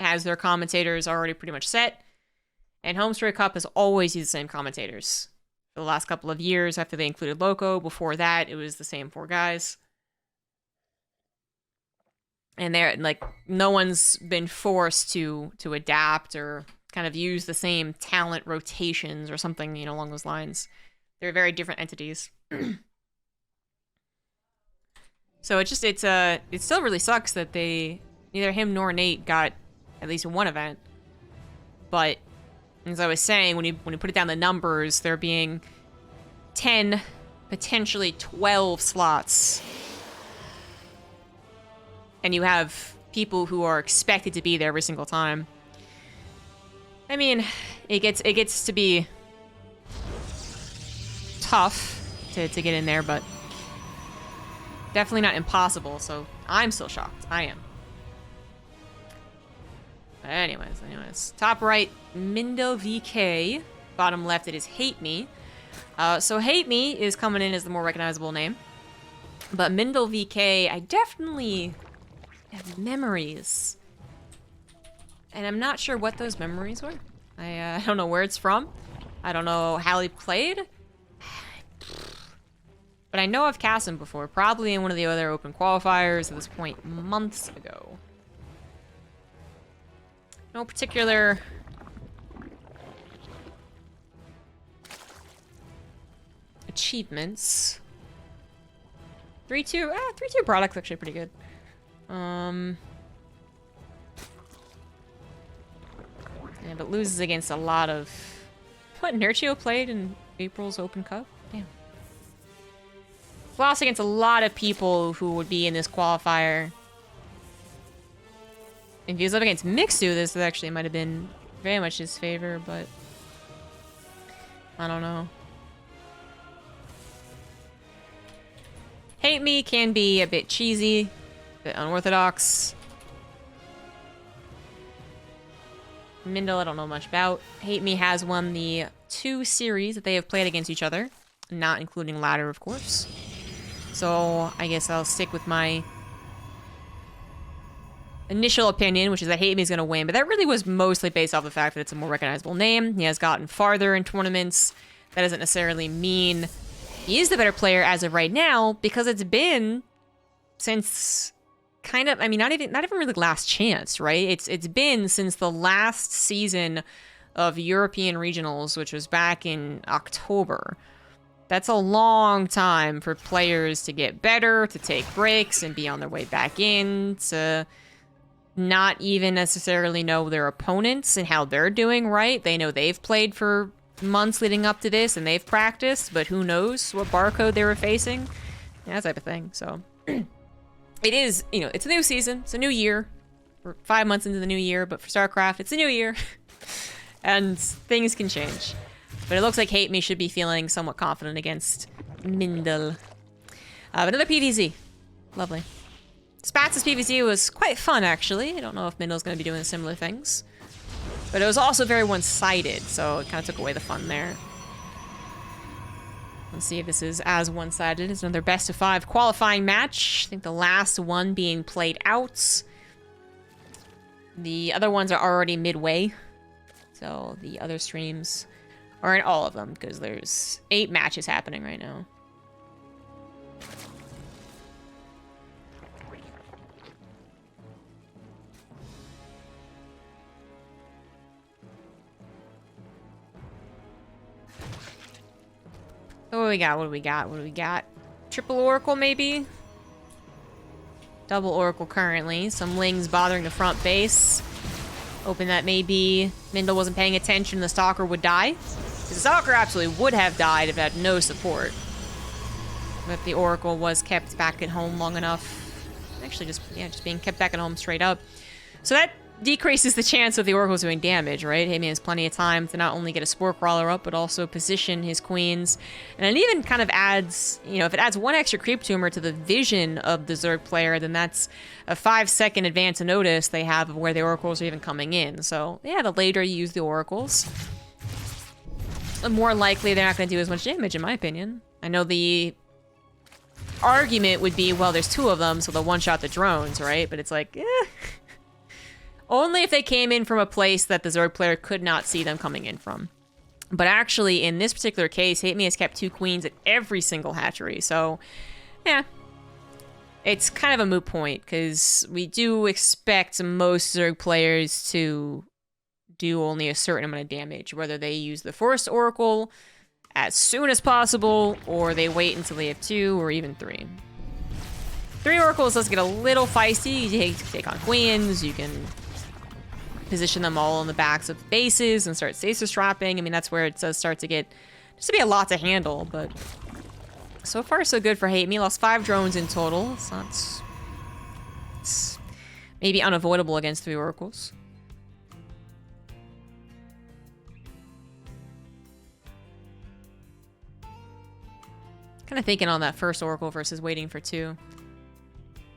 has their commentators already pretty much set. And Home Story Cup has always used the same commentators. For the last couple of years after they included Loco. Before that, it was the same 4 guys. And they're like, no one's been forced to adapt or kind of use the same talent rotations or something, you know, along those lines. They're very different entities. So it still really sucks that neither him nor Nate got at least one event. But as I was saying, when you put it down the numbers, there being 10, potentially 12 slots. And you have people who are expected to be there every single time. I mean, it gets to be tough to get in there, but definitely not impossible, so I'm still shocked. I am. But anyways. Top right, MindelVK. Bottom left, it is HateMe. So HateMe is coming in as the more recognizable name. But MindelVK, I definitely have memories. And I'm not sure what those memories were. I don't know where it's from. I don't know how he played. But I know I've cast him before. Probably in one of the other open qualifiers at this point months ago. No particular achievements. 3-2. 3-2 product's actually pretty good. Yeah, but loses against a lot of... What, Nerchio played in April's Open Cup? Damn. Lost against a lot of people who would be in this qualifier. If he was up against Mixu, this actually might have been very much his favor, but... I don't know. Hate Me can be a bit cheesy, a bit unorthodox. Mindel, I don't know much about. Hate Me has won the 2 series that they have played against each other, not including ladder, of course. So I guess I'll stick with my initial opinion, which is that Hate Me is going to win, but that really was mostly based off the fact that it's a more recognizable name. He has gotten farther in tournaments. That doesn't necessarily mean he is the better player as of right now, because it's been since kind of, I mean, not even really last chance, right? It's been since the last season of European regionals, which was back in October. That's a long time for players to get better, to take breaks and be on their way back in, to not even necessarily know their opponents and how they're doing, right? They know they've played for months leading up to this and they've practiced, but who knows what barcode they were facing? Yeah, that type of thing. So it is, you know, it's a new season, it's a new year. We're 5 months into the new year, but for StarCraft, it's a new year. And things can change. But it looks like Hate Me should be feeling somewhat confident against Mindel. Another PvZ. Lovely. Spats' PvZ was quite fun, actually. I don't know if Mindel's going to be doing similar things. But it was also very one-sided, so it kind of took away the fun there. Let's see if this is as one-sided. It's another best-of-5 qualifying match. I think the last one being played out. The other ones are already midway. So the other streams aren't all of them, because there's 8 matches happening right now. So what do we got? What do we got? What do we got? Triple Oracle, maybe? Double Oracle currently. Some Lings bothering the front base. Hoping that maybe Mindel wasn't paying attention and the Stalker would die. Because the Stalker absolutely would have died if it had no support. But the Oracle was kept back at home long enough. Actually, just being kept back at home straight up. So that decreases the chance of the Oracle's doing damage, right? Hitman has plenty of time to not only get a Spore Crawler up, but also position his queens. And it even kind of adds, you know, if it adds 1 extra creep tumor to the vision of the Zerg player, then that's a 5-second advance notice they have of where the Oracles are even coming in. So, yeah, the later you use the Oracles, the more likely they're not going to do as much damage, in my opinion. I know the argument would be, well, there's 2 of them, so they'll one-shot the drones, right? But it's like, Only if they came in from a place that the Zerg player could not see them coming in from. But actually, in this particular case, HateMe has kept 2 queens at every single hatchery. So, yeah. It's kind of a moot point, because we do expect most Zerg players to do only a certain amount of damage, whether they use the Forest Oracle as soon as possible, or they wait until they have 2 or even 3. 3 Oracles does get a little feisty. You take on queens, you can position them all on the backs of bases and start stasis trapping. I mean, that's where it does start to get, just to be a lot to handle, but so far so good for HateMe. Lost 5 drones in total. It's maybe unavoidable against 3 Oracles. Kind of thinking on that first Oracle versus waiting for 2.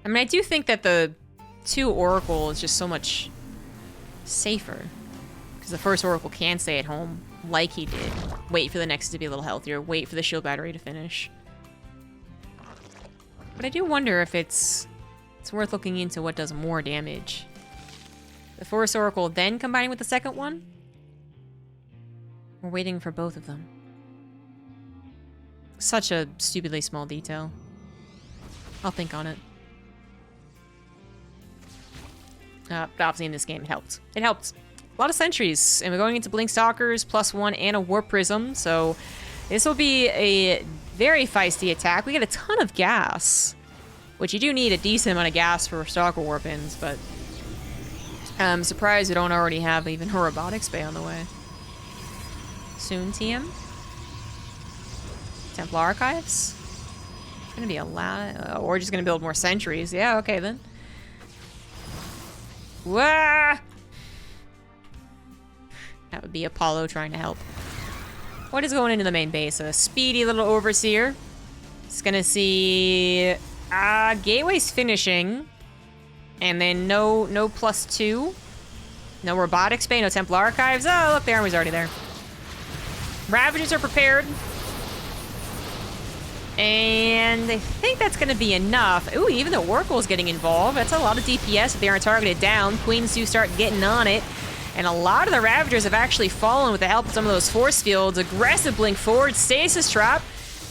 I mean, I do think that the 2 Oracle is just so much safer, because the first Oracle can stay at home like he did. Wait for the next to be a little healthier. Wait for the shield battery to finish. But I do wonder if it's worth looking into what does more damage. The Forest Oracle then combining with the second one? We're waiting for both of them. Such a stupidly small detail. I'll think on it. Obviously in this game, it helped. It helped. A lot of sentries, and we're going into Blink Stalkers, +1, and a Warp Prism, so this will be a very feisty attack. We get a ton of gas, which you do need a decent amount of gas for Stalker Warp-ins, but I'm surprised we don't already have even a Robotics Bay on the way. Soon, TM? Templar Archives? Gonna be a lot. Or just gonna build more sentries. Yeah, okay then. Wah! That would be Apollo trying to help. What is going into the main base? A speedy little Overseer. It's gonna see Gateways finishing. And then no +2. No Robotics Bay, no Templar Archives. Oh, look, the army's already there. Ravagers are prepared. And I think that's going to be enough. Ooh, even the Oracle's getting involved. That's a lot of DPS if they aren't targeted down. Queens do start getting on it. And a lot of the Ravagers have actually fallen with the help of some of those force fields. Aggressive blink forward. Stasis trap.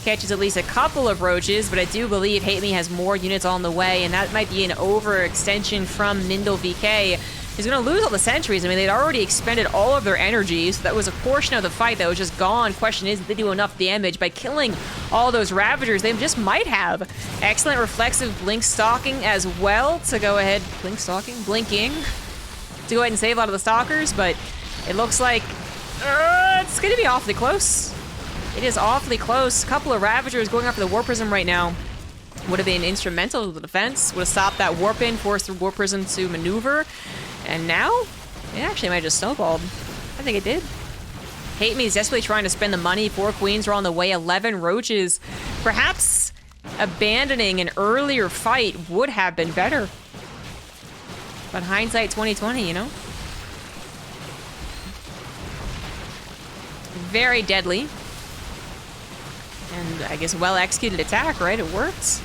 Catches at least a couple of roaches, but I do believe HateMe has more units on the way, and that might be an overextension from MindelVK. He's going to lose all the sentries. I mean, they'd already expended all of their energy, so that was a portion of the fight that was just gone. Question is, did they do enough damage by killing all those Ravagers? They just might have. Excellent reflexive blink stalking as well to go ahead. Blinking. To go ahead and save a lot of the Stalkers, but it looks like it's going to be awfully close. It is awfully close. A couple of Ravagers going after the Warp Prism right now would have been instrumental to the defense. Would have stopped that Warp in, forced the Warp Prism to maneuver. And now, it actually might have just snowballed. I think it did. HateMe is desperately trying to spend the money. 4 queens are on the way, 11 roaches. Perhaps abandoning an earlier fight would have been better. But hindsight 2020, you know? Very deadly. And I guess well-executed attack, right? It works.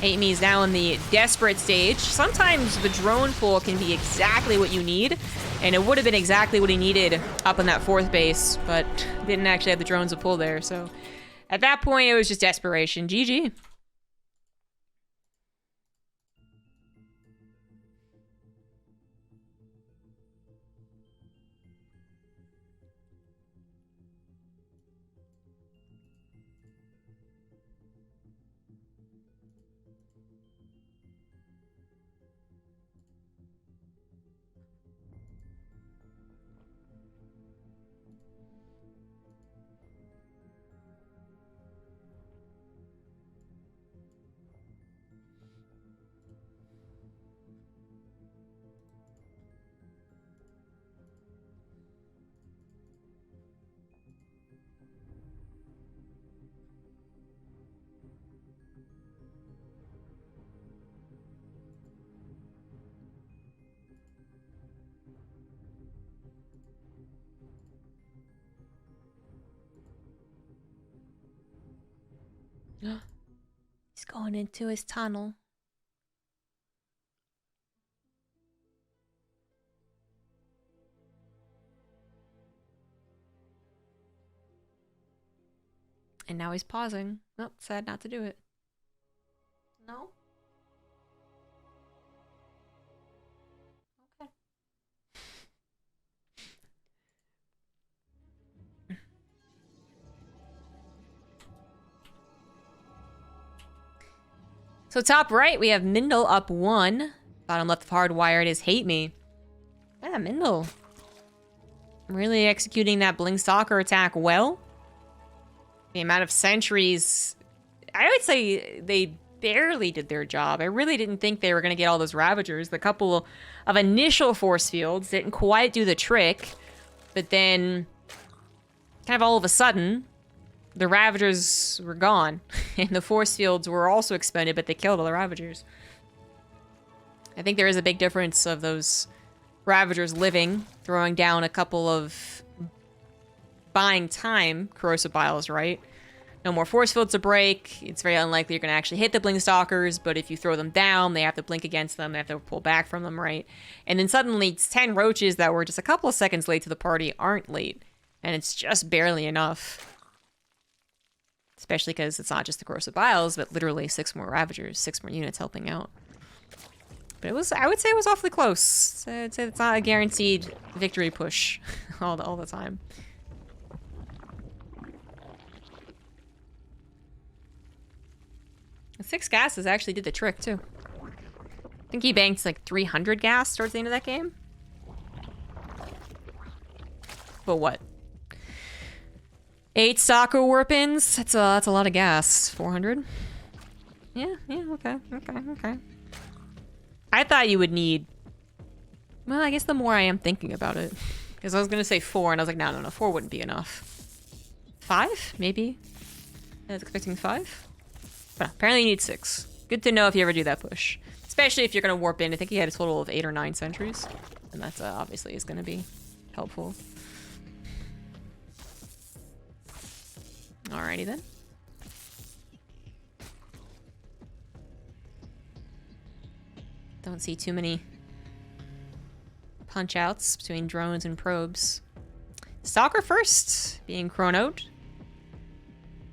HateMe is now in the desperate stage. Sometimes the drone pull can be exactly what you need, and it would have been exactly what he needed up on that 4th base, but didn't actually have the drones to pull there, so at that point it was just desperation. GG. He's going into his tunnel. And now he's pausing. Oh, sad not to do it. No? Okay. So top right, we have Mindel up 1. Bottom left of Hardwired is HateMe. Yeah, Mindel. Really executing that Bling Stalker attack well. The amount of sentries, I would say they barely did their job. I really didn't think they were going to get all those Ravagers. The couple of initial force fields didn't quite do the trick. But then, kind of all of a sudden, the Ravagers were gone. And the force fields were also expended, but they killed all the Ravagers. I think there is a big difference of those Ravagers living, throwing down a couple of buying time corrosive biles, right? No more force fields to break. It's very unlikely you're going to actually hit the Blink Stalkers, but if you throw them down, they have to blink against them. They have to pull back from them, right? And then suddenly, it's 10 roaches that were just a couple of seconds late to the party aren't late. And it's just barely enough. Especially because it's not just the corrosive biles, but literally 6 more Ravagers, 6 more units helping out. But it was, I would say it was awfully close. I'd say it's not a guaranteed victory push all the time. The 6 gases actually did the trick, too. I think he banked like 300 gas towards the end of that game. But what? 8 stalker warp-ins? That's a lot of gas. 400? Yeah, okay. I thought you would need... Well, I guess the more I am thinking about it. Because I was going to say 4, and I was like, no, 4 wouldn't be enough. 5? Maybe? I was expecting 5? But apparently you need 6. Good to know if you ever do that push. Especially if you're going to warp in. I think he had a total of 8 or 9 sentries. And that's obviously is going to be helpful. Alrighty then. Don't see too many punch-outs between drones and probes. Stalker first, being chronoed.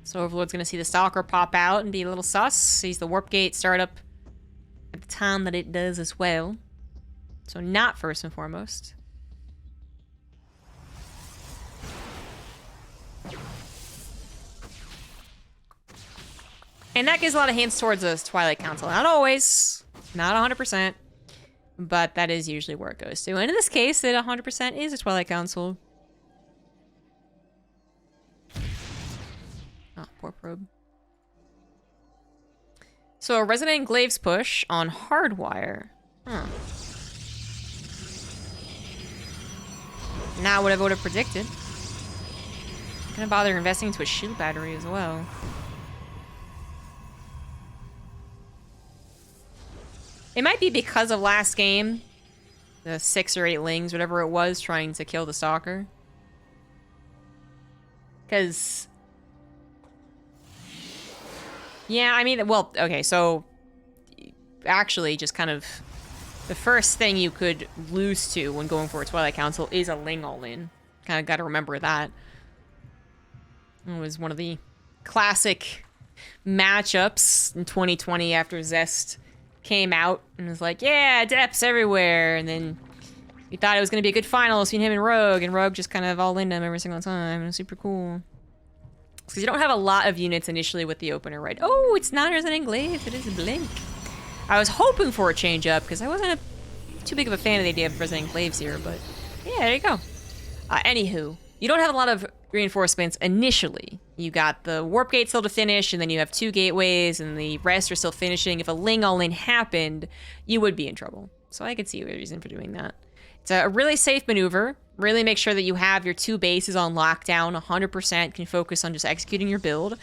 So Overlord's gonna see the Stalker pop out and be a little sus. Sees the Warp Gate start up at the time that it does as well. So not first and foremost. And that gives a lot of hints towards a Twilight Council. Not always. Not 100%. But that is usually where it goes to. And in this case, it 100% is a Twilight Council. Oh, poor probe. So a Resonant Glaives push on Hardwire. Huh. Not what I would have predicted. Gonna bother investing into a shield battery as well. It might be because of last game. The 6 or 8 lings, whatever it was, trying to kill the Stalker. Because... Yeah, I mean, well, okay, so... Actually, just kind of... The first thing you could lose to when going for a Twilight Council is a ling all-in. Kind of got to remember that. It was one of the classic matchups in 2020 after Zest came out and was like, yeah, depths everywhere. And then we thought it was going to be a good final between him and Rogue just kind of all-in him every single time. It was super cool. Because you don't have a lot of units initially with the opener, right? Oh, it's not Resonant Glaive, it is a Blink. I was hoping for a change-up, because I wasn't too big of a fan of the idea of Resonant Glaives here, but yeah, there you go. Anywho, you don't have a lot of reinforcements initially. You got the Warp Gate still to finish, and then you have 2 gateways, and the rest are still finishing. If a Ling all-in happened, you would be in trouble. So I could see a reason for doing that. It's a really safe maneuver. Really make sure that you have your 2 bases on lockdown. 100% can focus on just executing your build.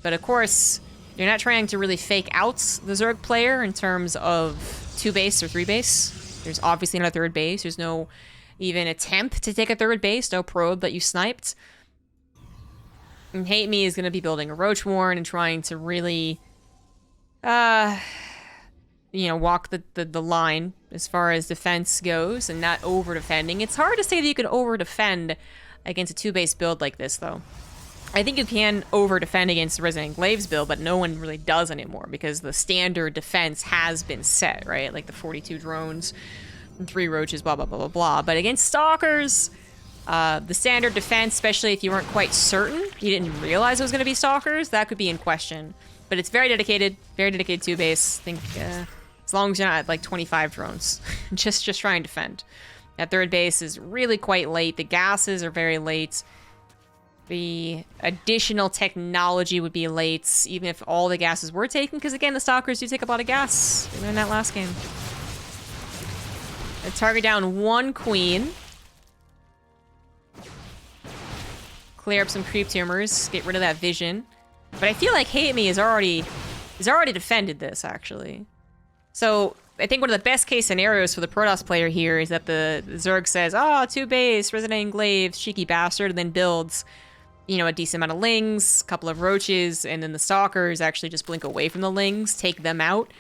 But of course, you're not trying to really fake out the Zerg player in terms of 2 base or 3 base. There's obviously not a 3rd base. There's no even attempt to take a 3rd base. No probe that you sniped. And HateMe is going to be building a Roach Warren and trying to really, you know, walk the line as far as defense goes and not over-defending. It's hard to say that you can over-defend against a 2-base build like this, though. I think you can over-defend against the Resident Enclaves build, but no one really does anymore because the standard defense has been set, right? Like the 42 drones and 3 roaches, blah, blah, blah, blah, blah. But against Stalkers, the standard defense, especially if you weren't quite certain, you didn't realize it was going to be Stalkers, that could be in question. But it's very dedicated 2-base. I think as long as you're not at like 25 drones, just try and defend. That 3rd base is really quite late. The gases are very late. The additional technology would be late, even if all the gases were taken, because again, the Stalkers do take up a lot of gas. We learned that last game. A target down 1 queen. Clear up some creep tumors, get rid of that vision. But I feel like HateMe has already defended this, actually. So I think one of the best case scenarios for the Protoss player here is that the Zerg says, oh, 2-base, Resident Enclaves, cheeky bastard, and then builds, you know, a decent amount of Lings, a couple of Roaches, and then the Stalkers actually just blink away from the Lings, take them out.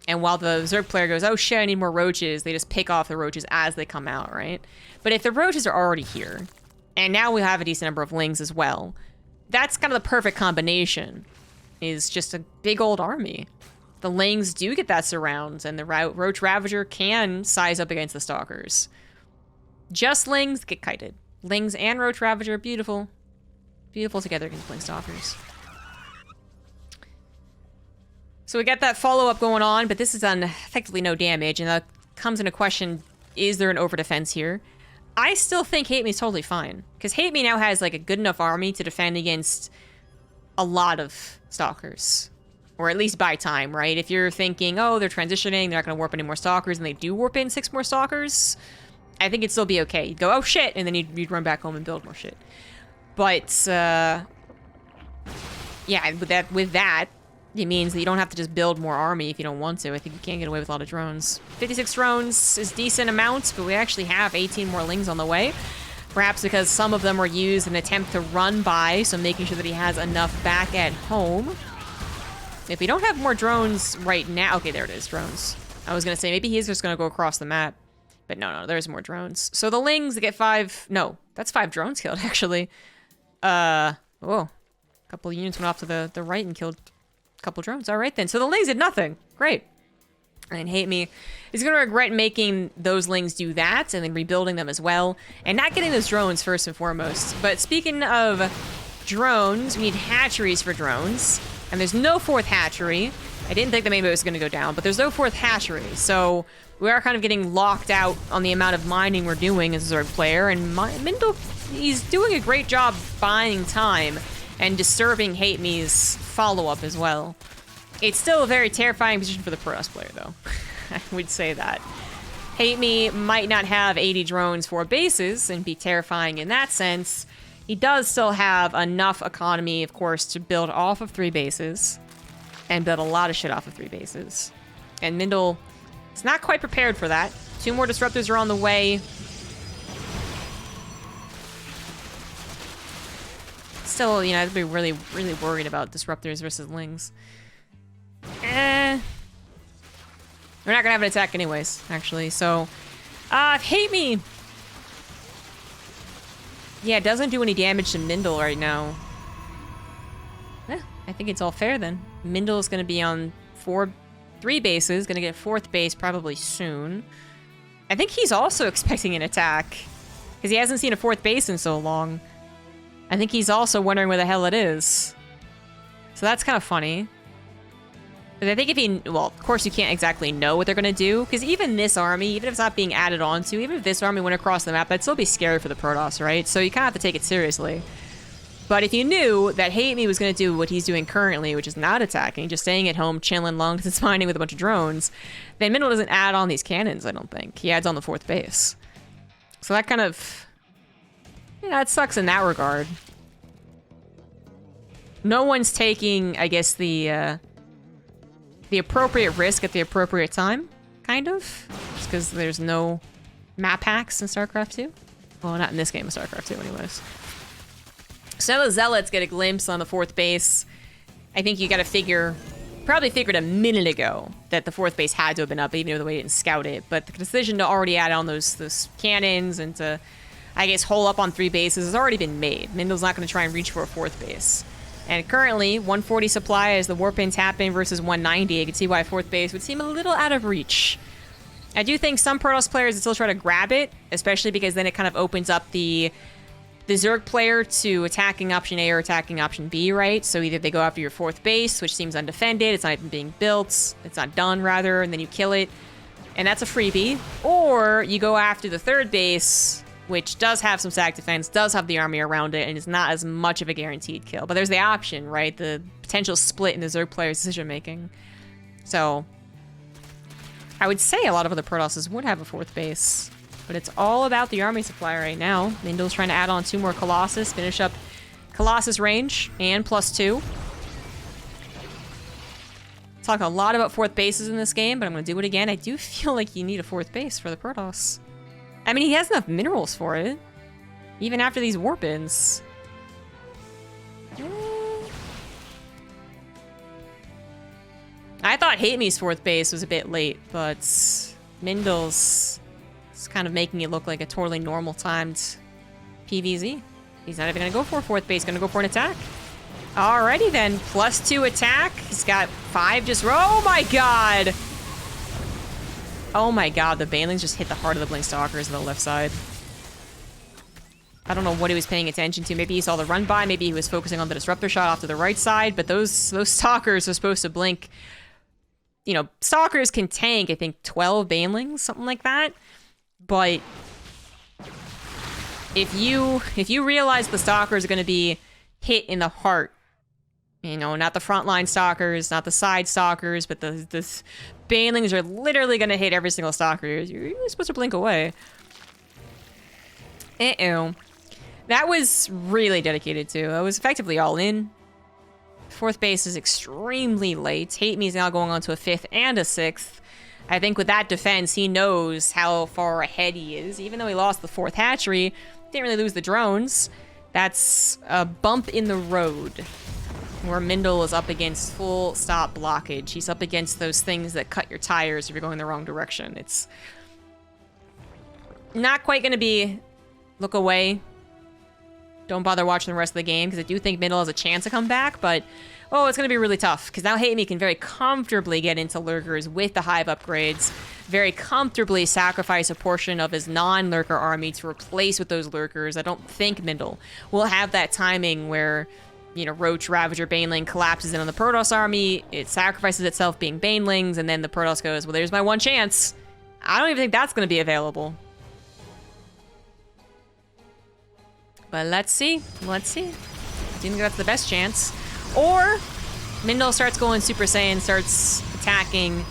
And while the Zerg player goes, oh shit, I need more Roaches, they just pick off the Roaches as they come out, right? But if the Roaches are already here, and now we have a decent number of Lings as well, that's kind of the perfect combination, is just a big old army. The Lings do get that surround, and the Roach Ravager can size up against the Stalkers. Just Lings get kited. Lings and Roach Ravager, beautiful. Beautiful together against Ling Stalkers. So we got that follow-up going on, but this has done effectively no damage, and that comes into question, is there an over-defense here? I still think HateMe is totally fine, because HateMe now has like a good enough army to defend against a lot of Stalkers. Or at least buy time, right? If you're thinking, oh, they're transitioning, they're not going to warp any more Stalkers, and they do warp in 6 more Stalkers, I think it'd still be okay. You'd go, oh shit, and then you'd run back home and build more shit. But, yeah, with that, it means that you don't have to just build more army if you don't want to. I think you can get away with a lot of drones. 56 drones is decent amounts, but we actually have 18 more Lings on the way. Perhaps because some of them were used in an attempt to run by, so making sure that he has enough back at home. If we don't have more drones right now... Okay, there it is, drones. I was going to say, maybe he's just going to go across the map. But no, there's more drones. So the Lings get 5... No, that's 5 drones killed, actually. Whoa. A couple of units went off to the right and killed a couple drones. All right, then. So the Lings did nothing. Great. And HateMe is going to regret making those Lings do that and then rebuilding them as well. And not getting those drones first and foremost. But speaking of drones, we need hatcheries for drones. And there's no 4th hatchery. I didn't think the main boat was going to go down, but there's no 4th hatchery. So we are kind of getting locked out on the amount of mining we're doing as a Zerg player. And Mindel, he's doing a great job buying time and disturbing HateMe's follow-up as well. It's still a very terrifying position for the Protoss player, though. I would say that. HateMe might not have 80 drones for bases and be terrifying in that sense. He does still have enough economy, of course, to build off of 3 bases. And build a lot of shit off of 3 bases. And Mindel is not quite prepared for that. 2 more disruptors are on the way. Still, you know, I'd be really, really worried about disruptors versus Lings. We're not gonna have an attack anyways, actually. So, HateMe... Yeah, it doesn't do any damage to Mindel right now. I think it's all fair then. Mindel is going to be on 3 bases, going to get 4th base probably soon. I think he's also expecting an attack, because he hasn't seen a 4th base in so long. I think he's also wondering where the hell it is. So that's kind of funny. But I think if he... Well, of course you can't exactly know what they're going to do, because even this army, even if it's not being added onto, even if this army went across the map, that'd still be scary for the Protoss, right? So you kind of have to take it seriously. But if you knew that HateMe was going to do what he's doing currently, which is not attacking, just staying at home, chilling, long distance mining with a bunch of drones, then Mindel doesn't add on these cannons, I don't think. He adds on the 4th base. So that kind of... Yeah, it sucks in that regard. No one's taking, I guess, the appropriate risk at the appropriate time, kind of. Just because there's no map hacks in StarCraft 2. Well, not in this game of StarCraft 2 anyways. So the Zealots get a glimpse on the 4th base. I think you gotta figure... Probably figured a minute ago that the 4th base had to have been up, even though the way they didn't scout it. But the decision to already add on those cannons and to... I guess, hole up on 3 bases has already been made. Mindel's not going to try and reach for a 4th base. And currently, 140 supply as the warp in tap in versus 190. You can see why 4th base would seem a little out of reach. I do think some Protoss players would still try to grab it, especially because then it kind of opens up the Zerg player to attacking option A or attacking option B, right? So either they go after your 4th base, which seems undefended, it's not even being built, it's not done, rather, and then you kill it, and that's a freebie. Or you go after the 3rd base, which does have some sack defense, does have the army around it, and is not as much of a guaranteed kill. But there's the option, right? The potential split in the Zerg player's decision-making. So, I would say a lot of other Protosses would have a 4th base. But it's all about the army supply right now. Mindel's trying to add on 2 more Colossus, finish up Colossus range, and +2. Talk a lot about 4th bases in this game, but I'm going to do it again. I do feel like you need a 4th base for the Protoss. I mean, he has enough minerals for it. Even after these warp-ins. I thought HateMe's 4th base was a bit late, but Mindel's is kind of making it look like a totally normal timed PvZ. He's not even going to go for a 4th base, going to go for an attack. Alrighty then, +2 attack. He's got 5 just... Oh my god! Oh my god, the Banelings just hit the heart of the Blink Stalkers on the left side. I don't know what he was paying attention to. Maybe he saw the run by, maybe he was focusing on the Disruptor shot off to the right side, but those Stalkers are supposed to blink. You know, Stalkers can tank, I think, 12 Banelings, something like that. But if you realize the Stalkers are going to be hit in the heart, you know, not the frontline Stalkers, not the side Stalkers, but the Banelings are literally going to hit every single Stalker. You're supposed to blink away. Uh-oh. That was really dedicated to. I was effectively all in. 4th base is extremely late. HateMe is now going on to a 5th and a 6th. I think with that defense, he knows how far ahead he is. Even though he lost the 4th hatchery, didn't really lose the drones. That's a bump in the road. Where Mindel is up against full stop blockage. He's up against those things that cut your tires if you're going the wrong direction. It's not quite going to be look away. Don't bother watching the rest of the game, because I do think Mindel has a chance to come back, but oh, it's going to be really tough, because now HateMe can very comfortably get into Lurkers with the Hive upgrades, very comfortably sacrifice a portion of his non-Lurker army to replace with those Lurkers. I don't think Mindel will have that timing where, you know, Roach, Ravager, Baneling collapses in on the Protoss army, it sacrifices itself being Banelings, and then the Protoss goes, well, there's my one chance. I don't even think that's going to be available. But let's see. Let's see. I think that's the best chance. Or Mindel starts going Super Saiyan, starts attacking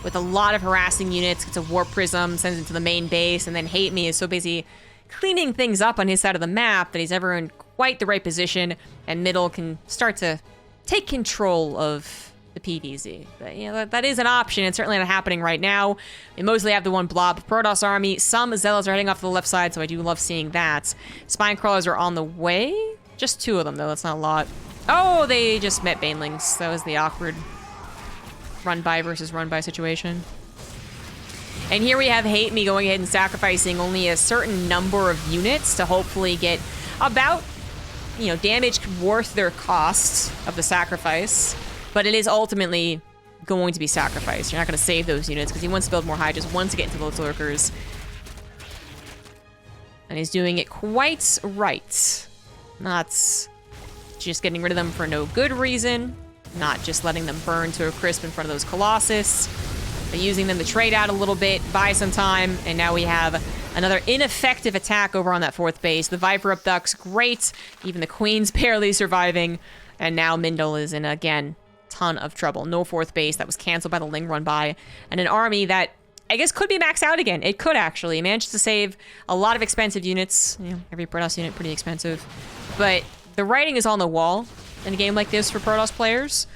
with a lot of harassing units, gets a Warp Prism, sends it to the main base, and then HateMe is so busy cleaning things up on his side of the map that he's never in quite the right position, and Mindel can start to take control of the PvZ. But, you know, that is an option. It's certainly not happening right now. We mostly have the one blob Protoss army. Some Zealots are heading off to the left side, so I do love seeing that. Spine Crawlers are on the way. Just 2 of them, though. That's not a lot. Oh, they just met Banelings. That was the awkward run-by versus run-by situation. And here we have HateMe going ahead and sacrificing only a certain number of units to hopefully get about, you know, damage worth their cost of the sacrifice. But it is ultimately going to be sacrificed. You're not going to save those units because he wants to build more Hydras, wants to get into those Lurkers. And he's doing it quite right. Not just getting rid of them for no good reason. Not just letting them burn to a crisp in front of those Colossus. But using them to trade out a little bit, buy some time. And now we have another ineffective attack over on that 4th base. The Viper abducts, great. Even the Queen's barely surviving. And now Mindel is in, again, ton of trouble. No 4th base. That was canceled by the Ling run by. And an army that I guess could be maxed out again. It could actually. It managed to save a lot of expensive units. You know, every Protoss unit pretty expensive. But the writing is on the wall in a game like this for Protoss players.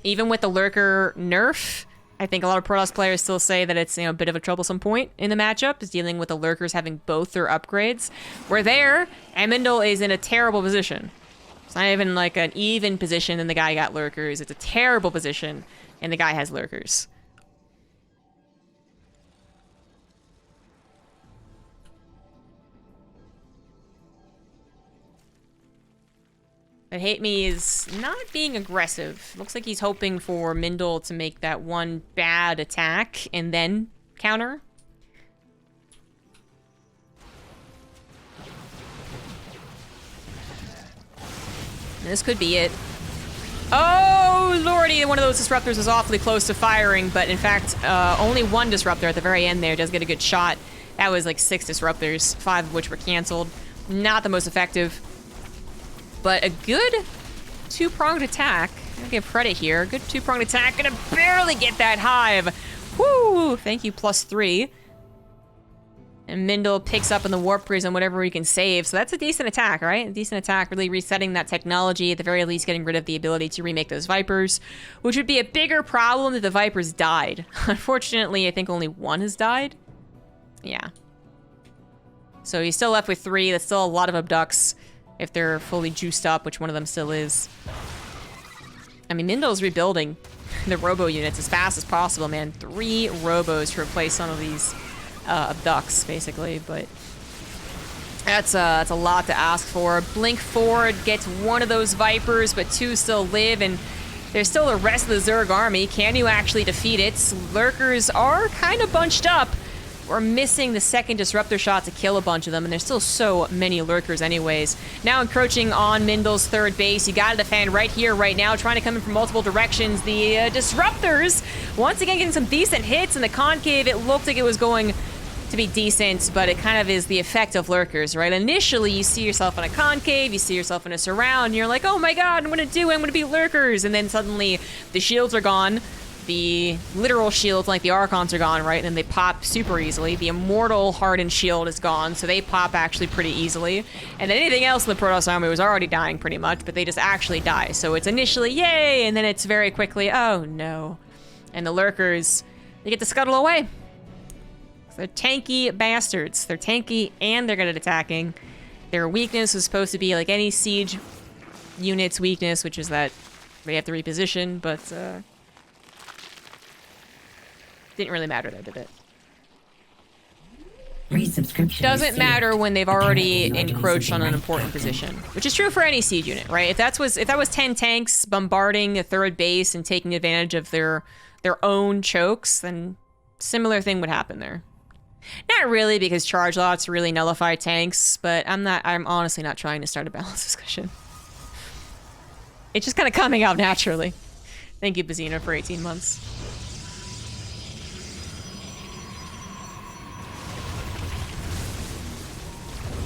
Even with the Lurker nerf, I think a lot of Protoss players still say that it's, you know, a bit of a troublesome point in the matchup, is dealing with the Lurkers having both their upgrades. We're there, and Mindel is in a terrible position. It's not even like an even position and the guy got Lurkers. It's a terrible position and the guy has Lurkers. But HateMe is not being aggressive. Looks like he's hoping for Mindel to make that one bad attack and then counter. This could be it. Oh, lordy, one of those disruptors was awfully close to firing, but in fact, only one disruptor at the very end there does get a good shot. That was like 6 disruptors, 5 of which were canceled. Not the most effective, but a good 2-pronged attack. I'm gonna give credit here. Good 2-pronged attack, gonna barely get that hive. Woo! Thank you, +3. And Mindel picks up in the warp breeze on whatever we can save. So that's a decent attack, right? A decent attack, really resetting that technology, at the very least getting rid of the ability to remake those Vipers, which would be a bigger problem if the Vipers died. Unfortunately, I think only 1 has died. Yeah. So he's still left with 3. That's still a lot of abducts if they're fully juiced up, which one of them still is. I mean, Mindel's rebuilding the robo units as fast as possible, man. 3 robos to replace some of these abducts, basically, but that's a lot to ask for. Blink forward gets 1 of those Vipers, but 2 still live, and there's still the rest of the Zerg army. Can you actually defeat it? Lurkers are kind of bunched up. We're missing the second disruptor shot to kill a bunch of them, and there's still so many lurkers anyways. Now encroaching on Mindel's 3rd base. You gotta defend right here, right now, trying to come in from multiple directions. The disruptors, once again, getting some decent hits. In the concave, it looked like it was going to be decent, but it kind of is the effect of lurkers, right? Initially, you see yourself in a concave, you see yourself in a surround, and you're like, oh my god, I'm gonna be lurkers, and then suddenly the shields are gone. The literal shields, like the Archons, are gone, right? And they pop super easily. The Immortal Hardened Shield is gone, so they pop actually pretty easily. And then anything else in the Protoss army was already dying pretty much, but they just actually die. So it's initially, yay, and then it's very quickly, oh no. And the lurkers, they get to scuttle away. They're tanky bastards. They're tanky and they're good at attacking. Their weakness is supposed to be like any siege unit's weakness, which is that they have to reposition, but didn't really matter there, did it? Resubscription doesn't matter when they've already encroached on an important position, which is true for any siege unit, right? If that was 10 tanks bombarding a 3rd base and taking advantage of their own chokes, then similar thing would happen there. Not really, because charge lots really nullify tanks, but I'm honestly not trying to start a balance discussion. It's just kind of coming out naturally. Thank you, Bazina, for 18 months.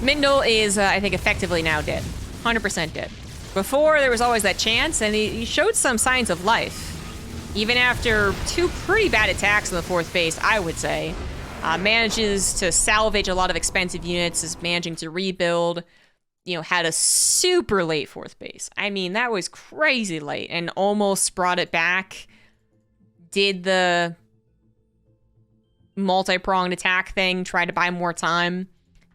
Mindel is, I think, effectively now dead. 100% dead. Before, there was always that chance, and he showed some signs of life. Even after 2 pretty bad attacks on the 4th base, I would say. Manages to salvage a lot of expensive units, is managing to rebuild. You know, had a super late 4th base. I mean, that was crazy late, and almost brought it back. Did the multi-pronged attack thing, tried to buy more time.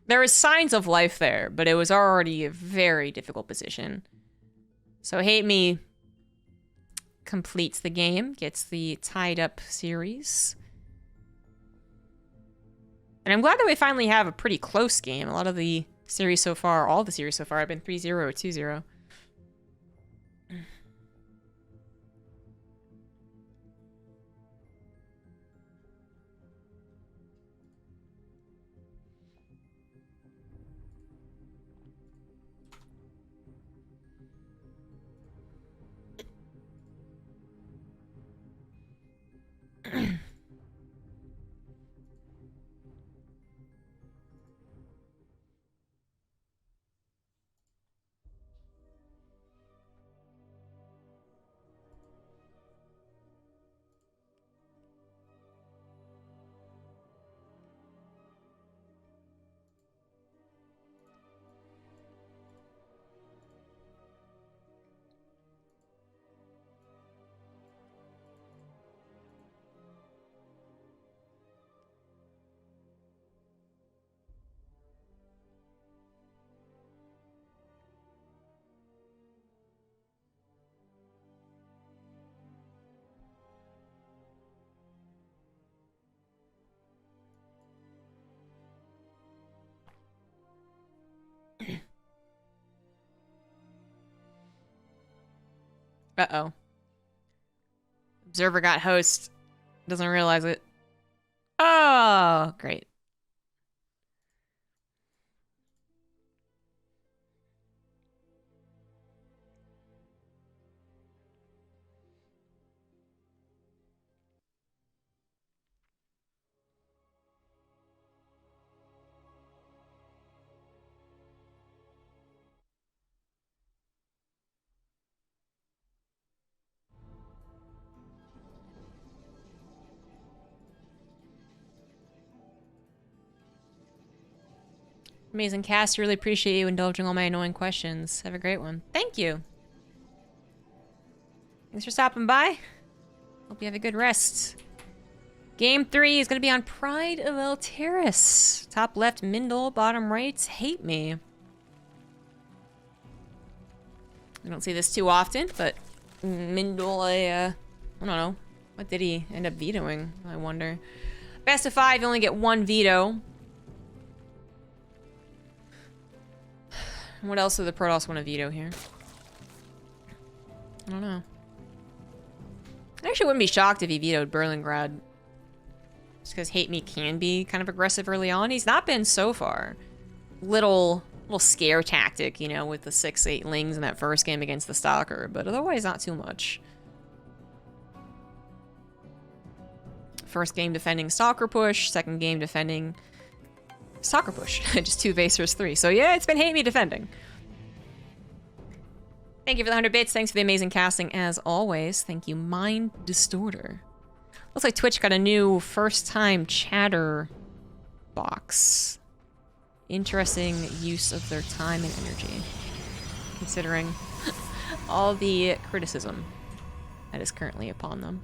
There was signs of life there, but it was already a very difficult position. So HateMe completes the game, gets the tied up series. And I'm glad that we finally have a pretty close game. A lot of the series so far, all the series so far, have been 3-0 or 2-0. Uh-oh. Observer got host. Doesn't realize it. Oh, great. Amazing cast. Really appreciate you indulging all my annoying questions. Have a great one. Thank you. Thanks for stopping by. Hope you have a good rest. Game 3 is going to be on Pride of El Terrace. Top left, Mindel. Bottom right, HateMe. I don't see this too often, but Mindel, I don't know. What did he end up vetoing? I wonder. Best of 5, you only get 1 veto. What else do the Protoss want to veto here? I don't know. I actually wouldn't be shocked if he vetoed Berlingrad. Just because HateMe can be kind of aggressive early on. He's not been so far. Little scare tactic, you know, with the 6-8 Lings in that first game against the Stalker, but otherwise not too much. First game defending Stalker push, second game defending Stalker push. Just 2 Vasers 3. So yeah, it's been HateMe defending. Thank you for the 100 bits. Thanks for the amazing casting as always. Thank you, Mind Distorter. Looks like Twitch got a new first-time chatter box. Interesting use of their time and energy, considering all the criticism that is currently upon them.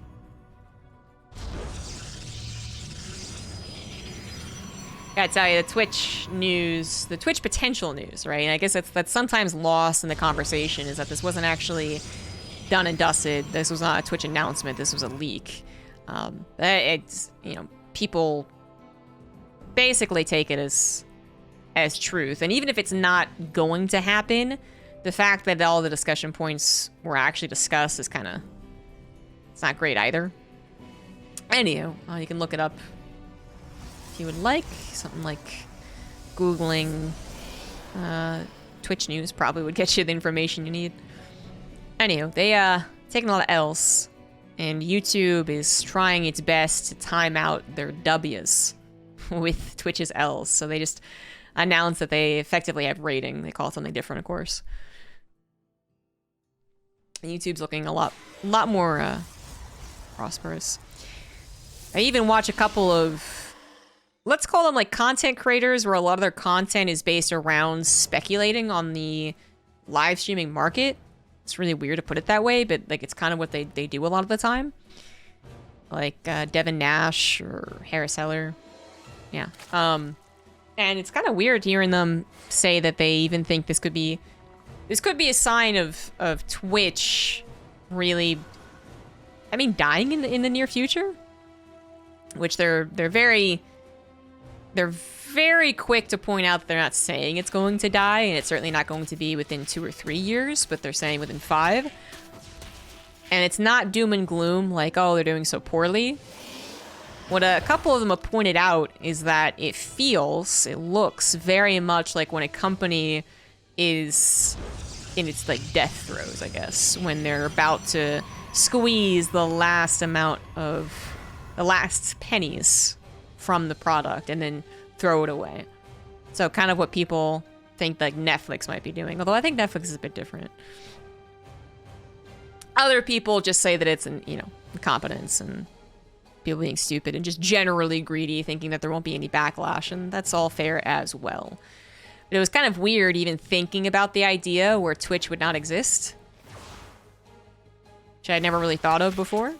Gotta tell you, the Twitch news, the Twitch potential news, right? And I guess that's sometimes lost in the conversation, is that this wasn't actually done and dusted. This was not a Twitch announcement. This was a leak. It's, you know, people basically take it as truth. And even if it's not going to happen, the fact that all the discussion points were actually discussed is kind of, it's not great either. Anywho, you can look it up if you would like. Something like Googling Twitch news probably would get you the information you need. Anywho, they taking a lot of L's, and YouTube is trying its best to time out their W's with Twitch's L's. So they just announced that they effectively have rating. They call it something different, of course. And YouTube's looking a lot more prosperous. I even watch a couple of, let's call them like content creators, where a lot of their content is based around speculating on the live streaming market. It's really weird to put it that way, but like it's kind of what they do a lot of the time. Like Devin Nash or Harris Heller. Yeah. And it's kind of weird hearing them say that they even think this could be a sign of Twitch really, I mean, dying in the near future. Which they're very quick to point out that they're not saying it's going to die, and it's certainly not going to be within 2 or 3 years, but they're saying within 5. And it's not doom and gloom, like, oh, they're doing so poorly. What a couple of them have pointed out is that it looks very much like when a company is in its, like, death throes, I guess, when they're about to squeeze the last pennies from the product and then throw it away. So kind of what people think like Netflix might be doing, although I think Netflix is a bit different. Other people just say that it's incompetence and people being stupid and just generally greedy, thinking that there won't be any backlash, and that's all fair as well. But it was kind of weird even thinking about the idea where Twitch would not exist, which I'd never really thought of before.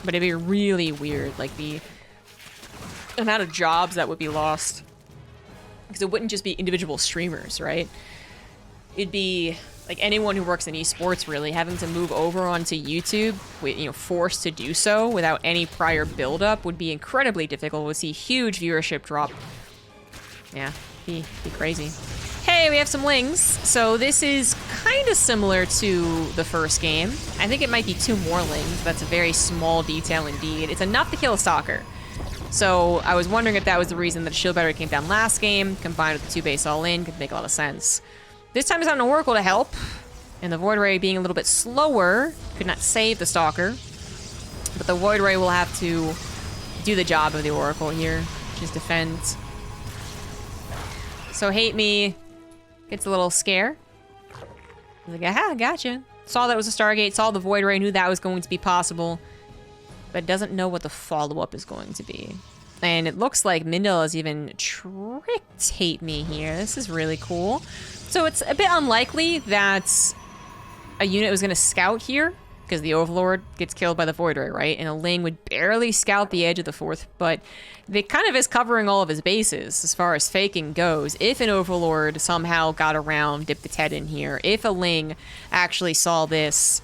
But it'd be really weird, like the amount of jobs that would be lost. Because it wouldn't just be individual streamers, right? It'd be like anyone who works in esports really having to move over onto YouTube, forced to do so without any prior build-up would be incredibly difficult. We'd see huge viewership drop. Yeah, be crazy. Hey! day, we have some lings. So this is kind of similar to the first game. I think it might be 2 more lings. That's a very small detail indeed. It's enough to kill a stalker. So I was wondering if that was the reason that shield battery came down last game, combined with the 2 base all in, could make a lot of sense. This time it's not an Oracle to help, and the Void Ray being a little bit slower could not save the stalker. But the Void Ray will have to do the job of the Oracle here, which is defend. So HateMe gets a little scare. He's like, aha, gotcha. Saw that was a Stargate, saw the Void Ray, knew that was going to be possible, but doesn't know what the follow-up is going to be. And it looks like Mindel has even tricked HateMe here. This is really cool. So it's a bit unlikely that a unit was going to scout here, because the Overlord gets killed by the Void Ray, right? And a Ling would barely scout the edge of the 4th, but they kind of is covering all of his bases as far as faking goes. If an Overlord somehow got around, dipped its head in here, if a Ling actually saw this,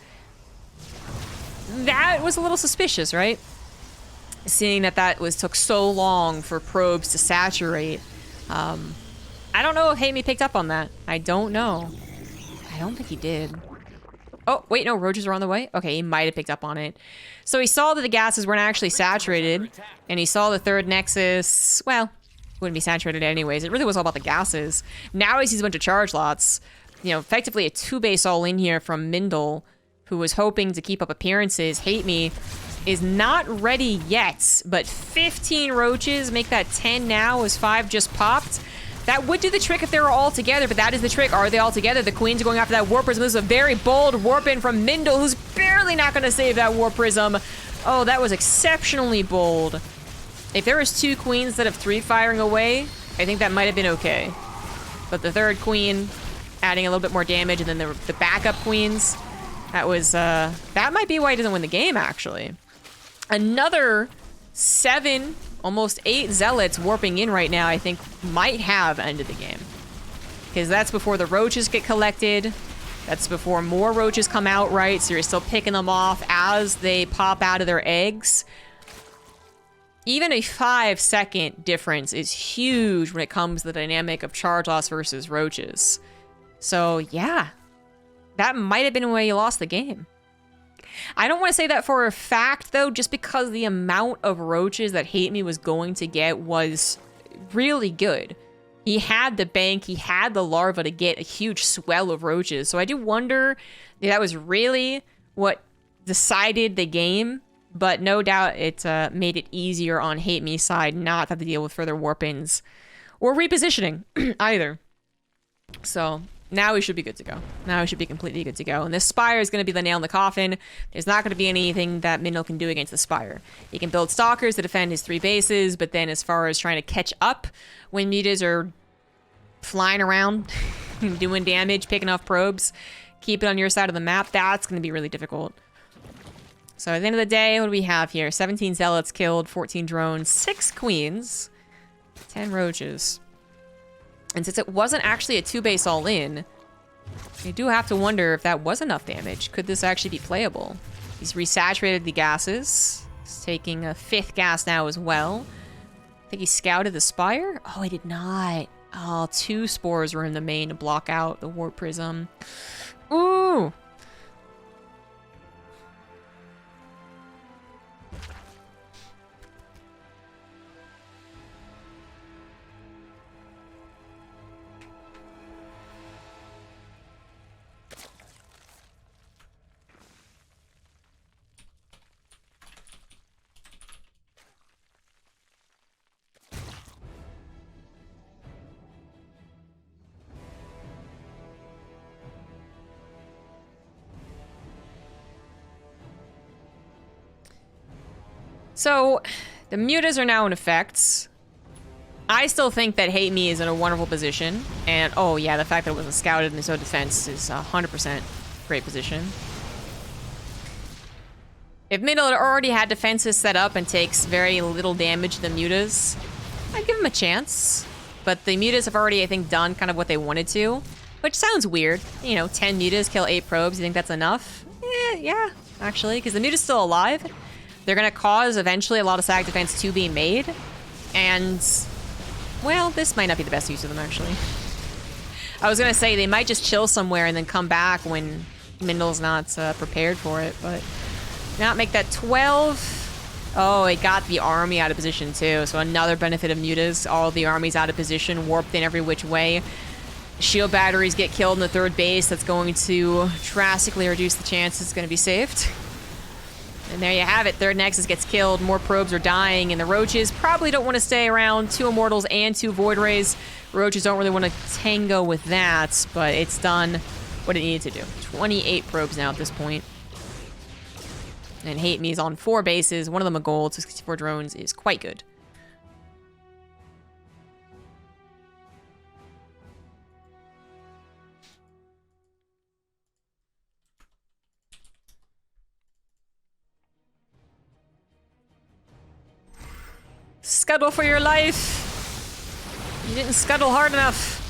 that was a little suspicious, right? Seeing that took so long for probes to saturate. I don't know if HateMe picked up on that. I don't know. I don't think he did. Oh, wait, no, roaches are on the way? Okay, he might have picked up on it. So he saw that the gases weren't actually saturated, and he saw the 3rd Nexus, well, wouldn't be saturated anyways. It really was all about the gases. Now he sees a bunch of charge lots. You know, effectively a 2 base all in here from Mindel, who was hoping to keep up appearances. HateMe is not ready yet, but 15 roaches make that 10 now as 5 just popped. That would do the trick if they were all together, but that is the trick. Are they all together? The Queen's going after that Warp Prism. This is a very bold warp in from Mindel, who's barely not going to save that Warp Prism. Oh, that was exceptionally bold. If there was 2 Queens that have 3 firing away, I think that might have been okay. But the 3rd Queen adding a little bit more damage, and then the backup Queens, that was, that might be why he doesn't win the game, actually. Another 7, almost 8 Zealots warping in right now, I think might have ended the game. Because that's before the roaches get collected. That's before more roaches come out, right? So you're still picking them off as they pop out of their eggs. Even a 5-second difference is huge when it comes to the dynamic of charge loss versus roaches. So yeah, that might have been why you lost the game. I don't want to say that for a fact, though, just because the amount of roaches that HateMe was going to get was really good. He had the bank, he had the larva to get a huge swell of roaches. So I do wonder if that was really what decided the game, but no doubt it made it easier on HateMe's side not to have to deal with further warp-ins or repositioning either. So now we should be good to go. Now we should be completely good to go. And this Spire is going to be the nail in the coffin. There's not going to be anything that Mindel can do against the Spire. He can build Stalkers to defend his 3 bases, but then as far as trying to catch up when mutas are flying around, doing damage, picking off probes, keep it on your side of the map, that's going to be really difficult. So at the end of the day, what do we have here? 17 Zealots killed, 14 drones, 6 Queens, 10 roaches. And since it wasn't actually a 2 base all in, you do have to wonder if that was enough damage. Could this actually be playable? He's resaturated the gases. He's taking a 5th gas now as well. I think he scouted the Spire. Oh, he did not. Oh, 2 spores were in the main to block out the Warp Prism. Ooh! So, the mutas are now in effect. I still think that HateMe is in a wonderful position. And, oh yeah, the fact that it wasn't scouted in his own defense is 100% great position. If Mindel had already had defenses set up and takes very little damage to the mutas, I'd give him a chance. But the mutas have already, I think, done kind of what they wanted to. Which sounds weird. You know, 10 mutas, kill 8 probes. You think that's enough? Yeah, actually, because the muta's still alive. They're going to cause, eventually, a lot of SAC defense to be made. And, well, this might not be the best use of them, actually. I was gonna say they might just chill somewhere and then come back when Mindel's not prepared for it, but not make that 12. Oh, it got the army out of position too, so another benefit of mutas. All the armies out of position, warped in every which way. Shield batteries get killed in the third base. That's going to drastically reduce the chance it's going to be saved. And there you have it. Third Nexus gets killed. More probes are dying, and the Roaches probably don't want to stay around. 2 Immortals and 2 Void Rays. Roaches don't really want to tango with that, but it's done what it needed to do. 28 probes now at this point. And HateMe is on 4 bases. One of them a gold, so 64 drones is quite good. Scuttle for your life! You didn't scuttle hard enough.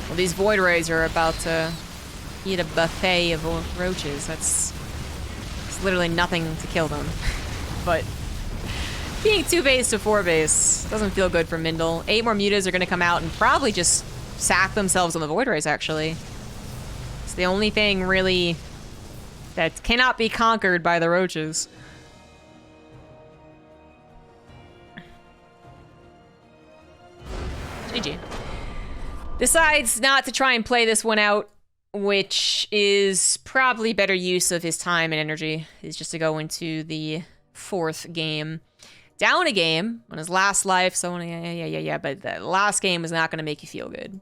Well, these Void Rays are about to eat a buffet of roaches. It's literally nothing to kill them. But being 2 base to 4 base doesn't feel good for Mindel. 8 more mutas are going to come out and probably just sack themselves on the Void Rays, actually. It's the only thing, really, that cannot be conquered by the roaches. GG. Decides not to try and play this one out, which is probably better use of his time and energy, is just to go into the 4th game. Down a game on his last life, so yeah, but the last game is not going to make you feel good.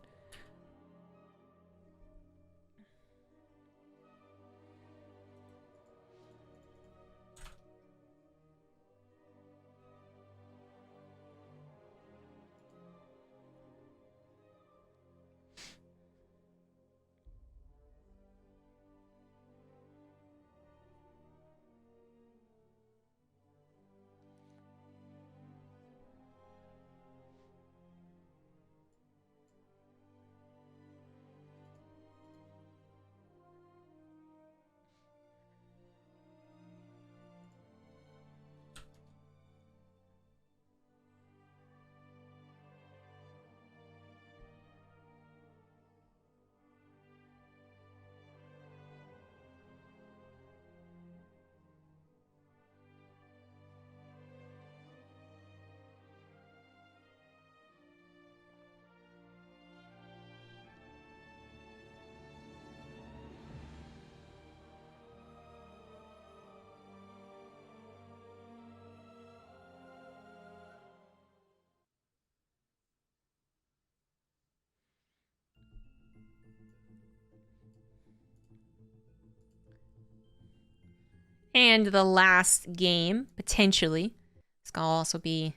And the last game, potentially, it's going to also be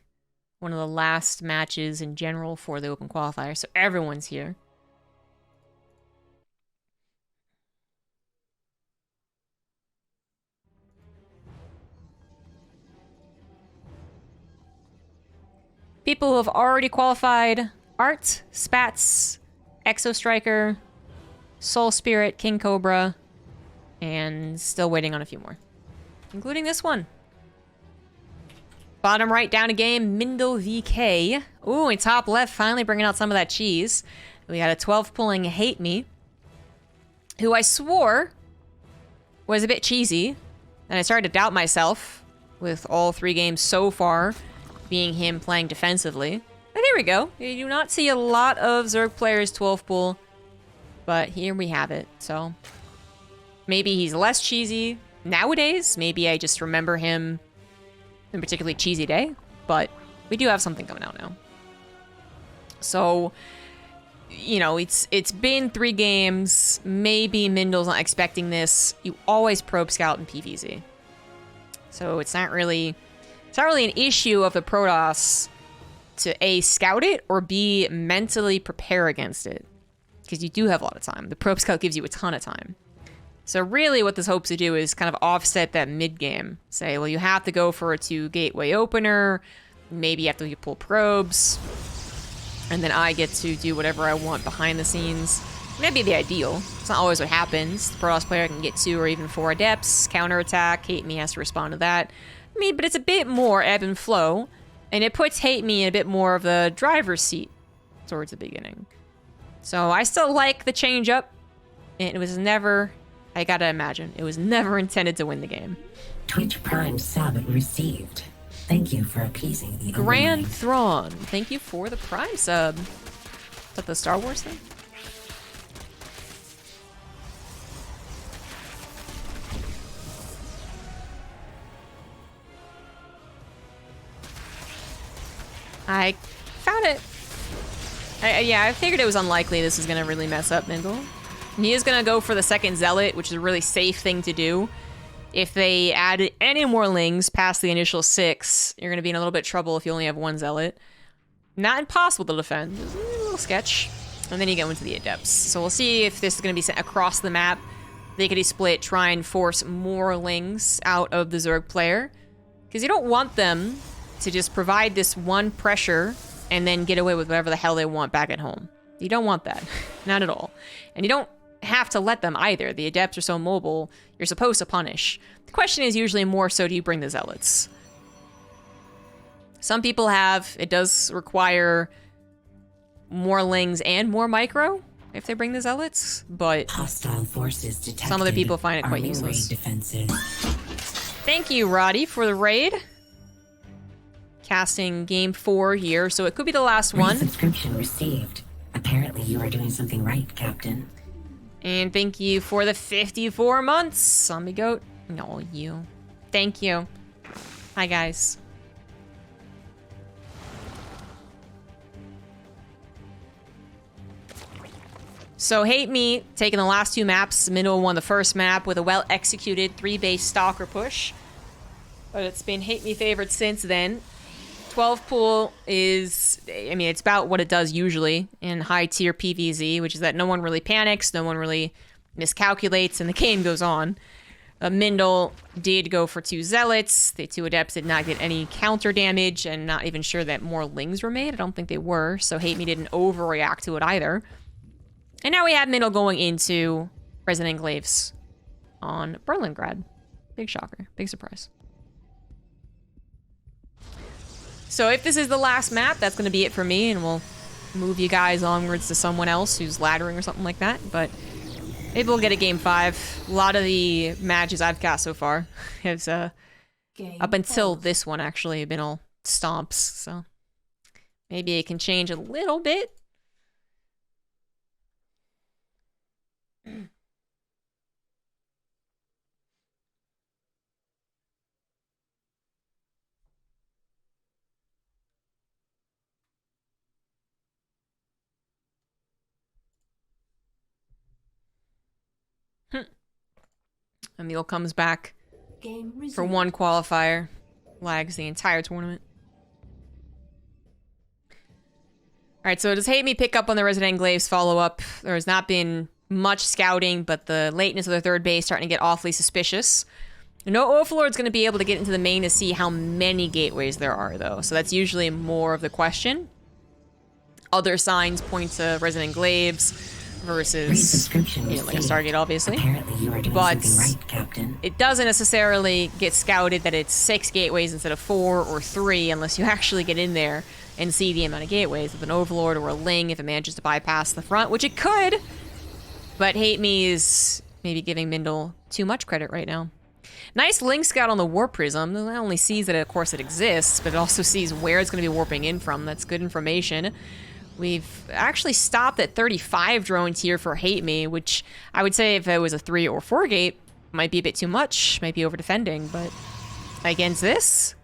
one of the last matches in general for the Open Qualifier, so everyone's here. People who have already qualified: Art, Spats, Exo Striker, Soul Spirit, King Cobra, and still waiting on a few more, including this one. Bottom right down a game, MindelVK. Ooh, and top left finally bringing out some of that cheese. We got a 12 pulling HateMe, who I swore was a bit cheesy, and I started to doubt myself with all 3 games so far being him playing defensively. But here we go. You do not see a lot of Zerg players 12 pull, but here we have it. So maybe he's less cheesy nowadays. Maybe I just remember him in a particularly cheesy day, but we do have something coming out now. So, you know, it's been 3 games. Maybe Mindel's not expecting this. You always probe scout in PvZ. So it's not really an issue of the Protoss to A, scout it, or B, mentally prepare against it. Because you do have a lot of time. The probe scout gives you a ton of time. So really what this hopes to do is kind of offset that mid-game. Say, well, you have to go for a 2 gateway opener. Maybe you have to pull probes. And then I get to do whatever I want behind the scenes. That'd be the ideal. It's not always what happens. The Protoss player can get 2 or even 4 Adepts, counterattack, HateMe has to respond to that. I mean, but it's a bit more ebb and flow, and it puts HateMe in a bit more of the driver's seat towards the beginning. So I still like the change up. It was never, I gotta imagine, it was never intended to win the game. Twitch Prime sub received. Thank you for appeasing the Grand Thrawn, thank you for the Prime sub. Is that the Star Wars thing? I found it. Yeah, I figured it was unlikely this is going to really mess up Mindel. He is going to go for the second Zealot, which is a really safe thing to do. If they add any more Lings past the initial 6, you're going to be in a little bit of trouble if you only have 1 Zealot. Not impossible to defend. It's a little sketch. And then you go into the Adepts. So we'll see if this is going to be sent across the map. Lickety split, try and force more Lings out of the Zerg player. Because you don't want them to just provide this one pressure and then get away with whatever the hell they want back at home. You don't want that. Not at all. And you don't have to let them either. The Adepts are so mobile, you're supposed to punish. The question is usually more so, do you bring the Zealots? Some people have. It does require more Lings and more micro if they bring the Zealots, but hostile forces detected. Some other people find it quite useless. Thank you, Roddy, for the raid. Casting game 4 here, so it could be the last one. Subscription received. Apparently you are doing something right, Captain. And thank you for the 54 months, Zombie Goat. No, you. Thank you. Hi, guys. So HateMe taking the last 2 maps. Mindel won the first map with a well-executed 3-base Stalker push. But it's been HateMe favored since then. 12 pool is, I mean, it's about what it does usually in high tier PvZ, which is that no one really panics, no one really miscalculates, and the game goes on. Mindel did go for 2 Zealots. The 2 Adepts did not get any counter damage, and not even sure that more Lings were made. I don't think they were, so HateMe didn't overreact to it either. And now we have Mindel going into Resident Enclaves on Berlingrad. Big shocker, big surprise. So if this is the last map, that's going to be it for me, and we'll move you guys onwards to someone else who's laddering or something like that. But maybe we'll get a game 5. A lot of the matches I've got so far has, up until this one, actually, have been all stomps. So maybe it can change a little bit. Emil comes back for 1 qualifier. Lags the entire tournament. Alright, so does HateMe pick up on the Resident Enclaves follow-up? There has not been much scouting, but the lateness of the 3rd base starting to get awfully suspicious. No Overlord's going to be able to get into the main to see how many gateways there are, though. So that's usually more of the question. Other signs point to Resident Enclaves versus, you know, like a Stargate, obviously. But right, Captain. It doesn't necessarily get scouted that it's 6 gateways instead of 4 or 3 unless you actually get in there and see the amount of gateways with an Overlord or a Ling if it manages to bypass the front, which it could. But HateMe is maybe giving Mindel too much credit right now. Nice Ling scout on the Warp Prism. It not only sees that, of course, it exists, but it also sees where it's going to be warping in from. That's good information. We've actually stopped at 35 drone tier for HateMe, which I would say if it was a 3 or 4 gate, might be a bit too much, might be over defending, but against this,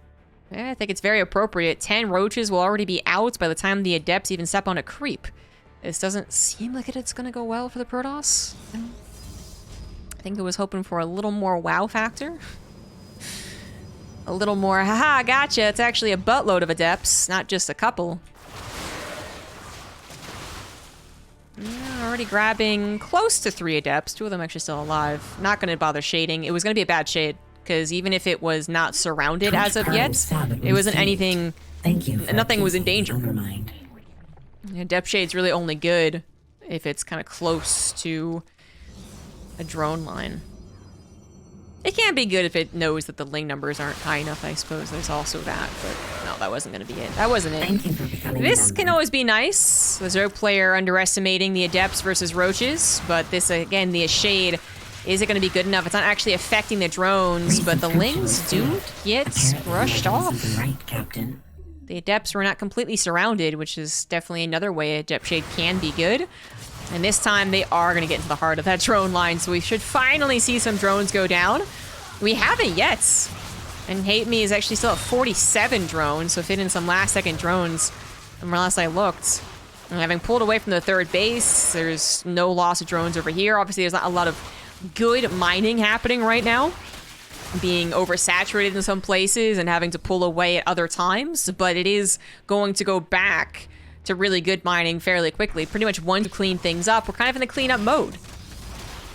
yeah, I think it's very appropriate. 10 roaches will already be out by the time the Adepts even step on a creep. This doesn't seem like it's going to go well for the Protoss. I think I was hoping for a little more wow factor. A little more, haha, gotcha, it's actually a buttload of Adepts, not just a couple. Yeah, already grabbing close to 3 Adepts. 2 of them actually still alive. Not going to bother shading. It was going to be a bad shade, because even if it was not surrounded as of yet, it wasn't anything... Nothing was in danger. Yeah, Depth Shade's really only good if it's kind of close to a drone line. It can be good if it knows that the ling numbers aren't high enough, I suppose. There's also that, but no, that wasn't going to be it. That wasn't it. Thank you for becoming This a can member. always be nice. The Zerg player underestimating the Adepts versus Roaches, but this, again, the Shade, is it going to be good enough? It's not actually affecting the drones, but the Lings do get Apparently brushed you're off. doing something right, Captain. The Adepts were not completely surrounded, which is definitely another way Adept Shade can be good. And this time, they are going to get into the heart of that drone line, so we should finally see some drones go down. We haven't yet. And HateMe is actually still at 47 drones, so fit in some last-second drones from last I looked. And having pulled away from the third base, there's no loss of drones over here. Obviously, there's not a lot of good mining happening right now, being oversaturated in some places and having to pull away at other times, but it is going to go back to really good mining fairly quickly. Pretty much once we clean things up, we're kind of in the cleanup mode.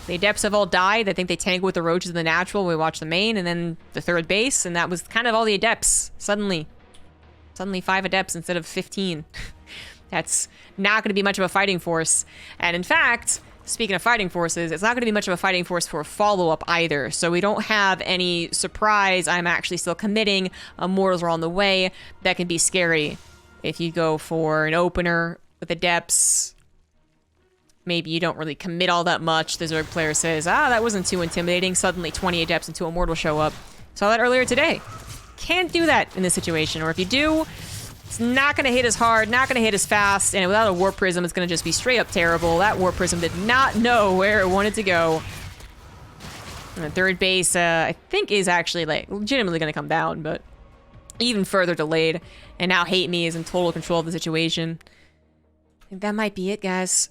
The Adepts have all died. I think they tangled with the Roaches in the natural. We watched the main and then the third base, and that was kind of all the Adepts. Suddenly 5 Adepts instead of 15. That's not going to be much of a fighting force. And in fact, speaking of fighting forces, it's not going to be much of a fighting force for a follow-up either. So we don't have any surprise. I'm actually still committing. Immortals are on the way. That can be scary. If you go for an opener with Adepts, maybe you don't really commit all that much. The Zerg player says, that wasn't too intimidating. Suddenly 20 Adepts and 2 Immortals show up. Saw that earlier today. Can't do that in this situation. Or if you do, it's not going to hit as hard, not going to hit as fast, and without a Warp Prism, it's going to just be straight up terrible. That Warp Prism did not know where it wanted to go. And the third base, I think, is actually, like, legitimately going to come down, but even further delayed. And now HateMe is in total control of the situation. I think that might be it, guys.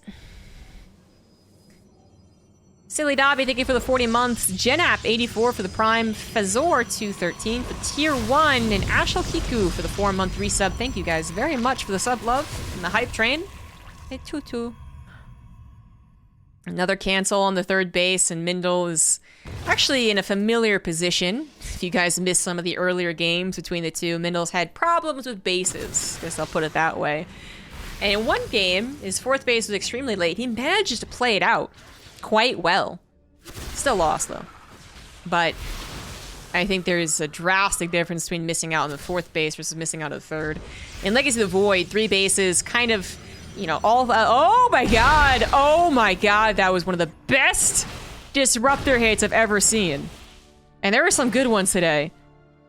Silly Dobby, thank you for the 40 months. Genap, 84 for the Prime. Fazor, 213 for Tier 1. And Ashel Kiku for the 4-month resub. Thank you guys very much for the sub love and the hype train. Hey, Tutu. Another cancel on the third base, and Mindel is actually in a familiar position. If you guys missed some of the earlier games between the two, Mindel's had problems with bases. Guess I'll put it that way. And in one game, his fourth base was extremely late. He managed to play it out quite well. Still lost, though. But I think there's a drastic difference between missing out on the fourth base versus missing out on the third. In Legacy of the Void, 3 bases kind of, you know, all... oh my god! Oh my god, that was one of the best disruptor hits I've ever seen. And there were some good ones today.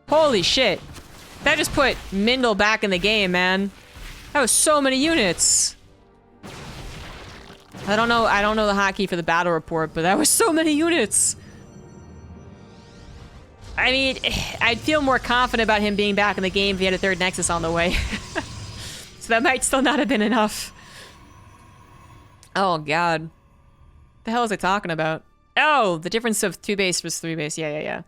Holy shit. That just put Mindel back in the game, man. That was so many units. I don't know the hotkey for the battle report, but that was so many units. I mean, I'd feel more confident about him being back in the game if he had a third Nexus on the way. So that might still not have been enough. Oh, God. The hell is I talking about? Oh, the difference of 2 base versus 3 base. Yeah.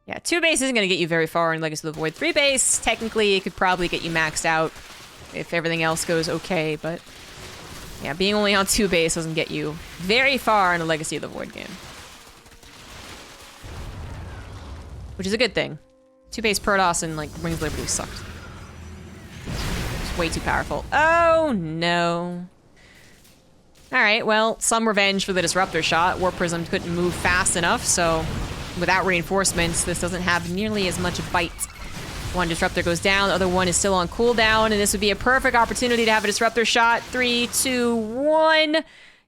Yeah, 2 base isn't going to get you very far in Legacy of the Void. 3 base, technically, it could probably get you maxed out if everything else goes okay, but yeah, being only on 2 base doesn't get you very far in a Legacy of the Void game. Which is a good thing. 2 base Protoss and, like, Rings of Liberty sucked. It's way too powerful. Oh, no. Alright, well, some revenge for the Disruptor shot. Warp Prism couldn't move fast enough, so without reinforcements, this doesn't have nearly as much bite. One Disruptor goes down, the other one is still on cooldown, and this would be a perfect opportunity to have a Disruptor shot. 3, 2, 1.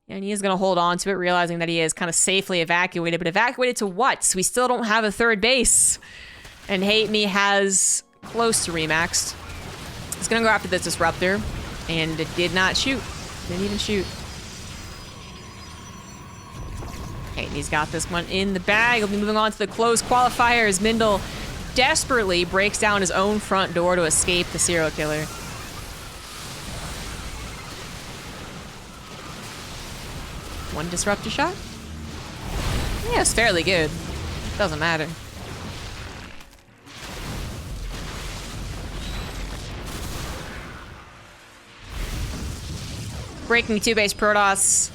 And he is going to hold on to it, realizing that he is kind of safely evacuated. But evacuated to what? We still don't have a third base. And HateMe has close to remaxed. He's going to go after this Disruptor, and it did not shoot. Didn't even shoot. Okay, and he's got this one in the bag. He'll be moving on to the closed qualifier as Mindel desperately breaks down his own front door to escape the serial killer. One Disruptor shot? Yeah, it's fairly good. Doesn't matter. Breaking 2 base Protoss.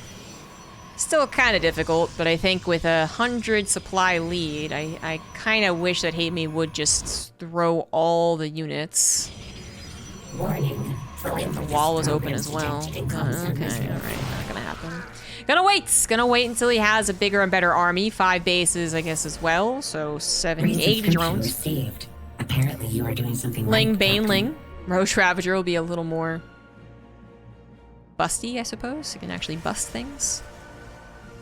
Still kind of difficult, but I think with a 100 supply lead, I kind of wish that HateMe would just throw all the units. Warning. The wall is open as well. Okay, alright, not gonna happen. Gonna wait until he has a bigger and better army. 5 bases, I guess, as well. So 70, 80 drones. Received. Apparently you are doing something Ling, right, Baneling. Roche Ravager will be a little more busty, I suppose. He can actually bust things.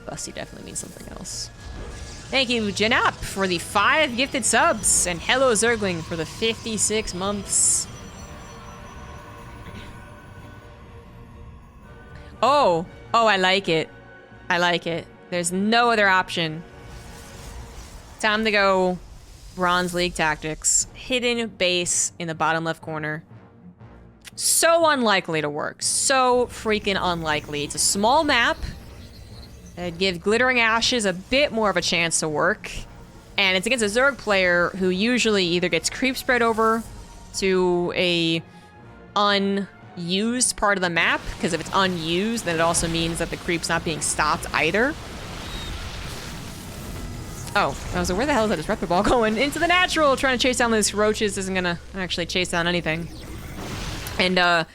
Busty definitely means something else. Thank you, Janap, for the 5 gifted subs. And hello, Zergling, for the 56 months. Oh, I like it. I like it. There's no other option. Time to go Bronze League tactics. Hidden base in the bottom left corner. So unlikely to work. So freaking unlikely. It's a small map. It'd give Glittering Ashes a bit more of a chance to work. And it's against a Zerg player who usually either gets creep spread over to a unused part of the map, because if it's unused, then it also means that the creep's not being stopped either. Oh, I was like, where the hell is that disruptor ball going? Into the natural! Trying to chase down those roaches isn't gonna actually chase down anything. And,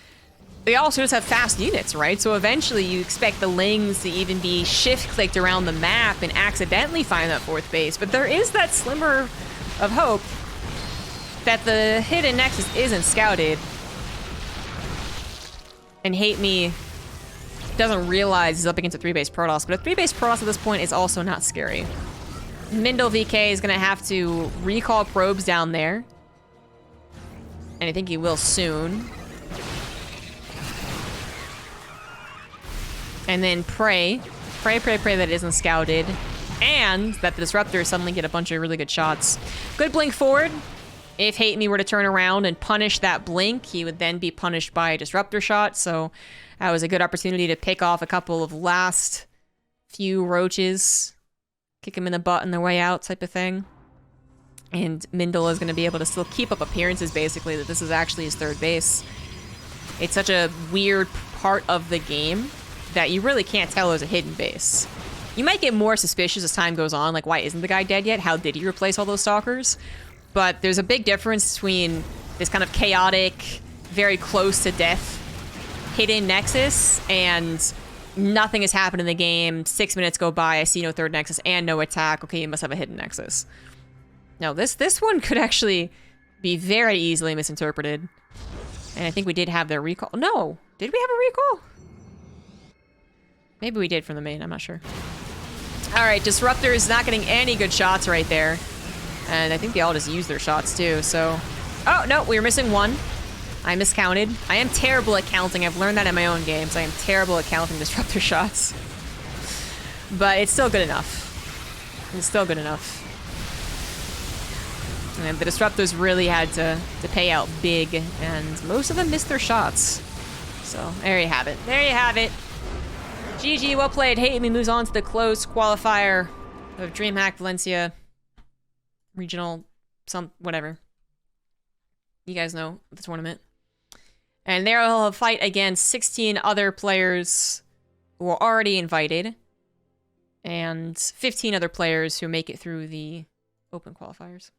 they also just have fast units, right? So eventually you expect the Lings to even be shift-clicked around the map and accidentally find that 4th base. But there is that slimmer of hope that the hidden nexus isn't scouted. And HateMe doesn't realize he's up against a 3-base Protoss, but a 3-base Protoss at this point is also not scary. MindelVK is going to have to recall probes down there. And I think he will soon. And then pray that it isn't scouted. And that the Disruptors suddenly get a bunch of really good shots. Good blink forward. If HateMe were to turn around and punish that blink, he would then be punished by a Disruptor shot. So that was a good opportunity to pick off a couple of last few roaches. Kick him in the butt on their way out type of thing. And Mindel is going to be able to still keep up appearances, basically, that this is actually his 3rd base. It's such a weird part of the game that you really can't tell as a hidden base. You might get more suspicious as time goes on, like, why isn't the guy dead yet? How did he replace all those stalkers? But there's a big difference between this kind of chaotic, very close to death hidden nexus and nothing has happened in the game. 6 minutes go by, I see no 3rd nexus and no attack. Okay, you must have a hidden nexus. No, this one could actually be very easily misinterpreted. And I think we did have their recall. No, did we have a recall? Maybe we did from the main, I'm not sure. All right, Disruptor is not getting any good shots right there. And I think they all just used their shots too, so... Oh, no, we were missing 1. I miscounted. I am terrible at counting. I've learned that in my own games. I am terrible at counting Disruptor shots. But it's still good enough. It's still good enough. And the Disruptors really had to pay out big, and most of them missed their shots. So, there you have it. There you have it. GG, well played. HateMe moves on to the close qualifier of DreamHack Valencia. Regional, whatever. You guys know the tournament. And there he'll fight against 16 other players who are already invited. And 15 other players who make it through the open qualifiers.